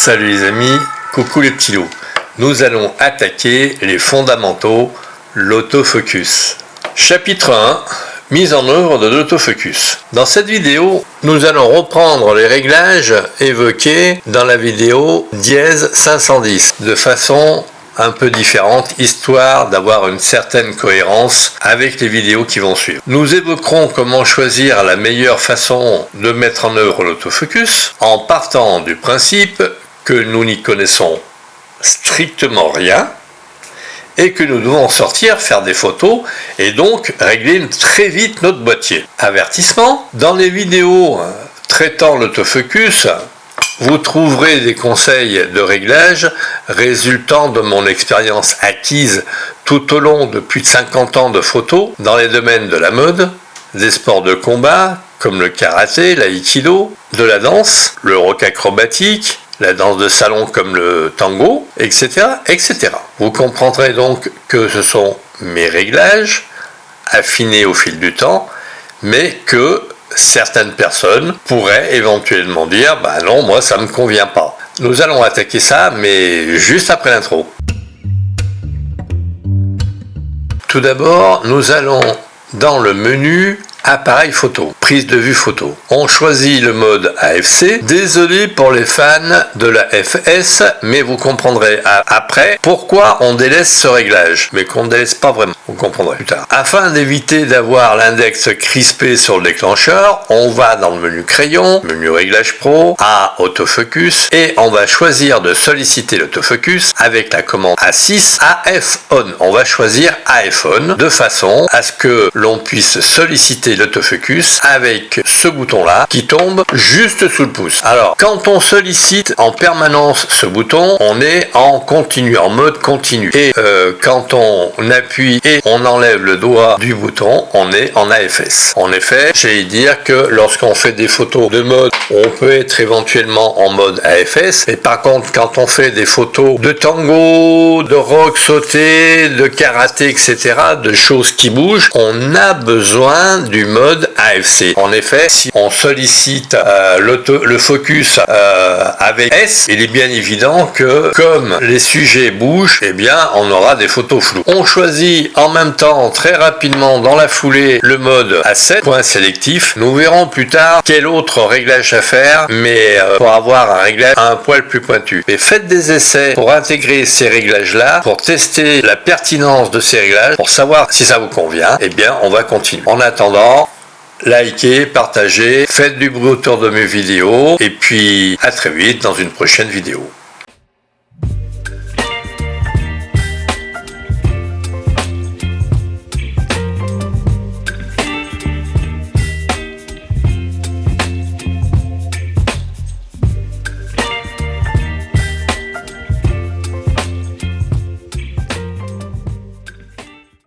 Salut les amis, coucou les petits loups. Nous allons attaquer les fondamentaux, l'autofocus. Chapitre 1, mise en œuvre de l'autofocus. Dans cette vidéo, nous allons reprendre les réglages évoqués dans la vidéo dièse 510 de façon un peu différente, histoire d'avoir une certaine cohérence avec les vidéos qui vont suivre. Nous évoquerons comment choisir la meilleure façon de mettre en œuvre l'autofocus en partant du principe que nous n'y connaissons strictement rien et que nous devons sortir, faire des photos et donc régler très vite notre boîtier. Avertissement, dans les vidéos traitant l'autofocus, vous trouverez des conseils de réglage résultant de mon expérience acquise tout au long de plus de 50 ans de photos dans les domaines de la mode, des sports de combat comme le karaté, l'aïkido, de la danse, le rock acrobatique, la danse de salon comme le tango, etc., etc. Vous comprendrez donc que ce sont mes réglages affinés au fil du temps, mais que certaines personnes pourraient éventuellement dire « bah non, moi ça me convient pas ». Nous allons attaquer ça, mais juste après l'intro. Tout d'abord, nous allons dans le menu appareil photo, prise de vue photo. On choisit le mode AFC. Désolé pour les fans de la FS, mais vous comprendrez après pourquoi on délaisse ce réglage, mais qu'on ne délaisse pas vraiment. Vous comprendrez plus tard. Afin d'éviter d'avoir l'index crispé sur le déclencheur, on va dans le menu crayon, menu réglage pro, à autofocus, et on va choisir de solliciter l'autofocus avec la commande A6 AF On. On va choisir AF On de façon à ce que l'on puisse solliciter l'autofocus avec ce bouton là qui tombe juste sous le pouce. Alors quand on sollicite en permanence ce bouton, on est en continu, en mode continu, et quand on appuie et on enlève le doigt du bouton, on est en AFS. En effet, j'allais dire que lorsqu'on fait des photos de mode, on peut être éventuellement en mode AFS, et par contre quand on fait des photos de tango, de rock sauté, de karaté, etc., de choses qui bougent, on a besoin du mode AFC. En effet, si on sollicite le focus avec S, il est bien évident que comme les sujets bougent, eh bien on aura des photos floues. On choisit en même temps très rapidement dans la foulée le mode A7, point sélectif. Nous verrons plus tard quel autre réglage à faire, mais pour avoir un réglage un poil plus pointu. Et faites des essais pour intégrer ces réglages là, pour tester la pertinence de ces réglages, pour savoir si ça vous convient. Eh bien on va continuer. En attendant, likez, partagez, faites du bruit autour de mes vidéos et puis à très vite dans une prochaine vidéo.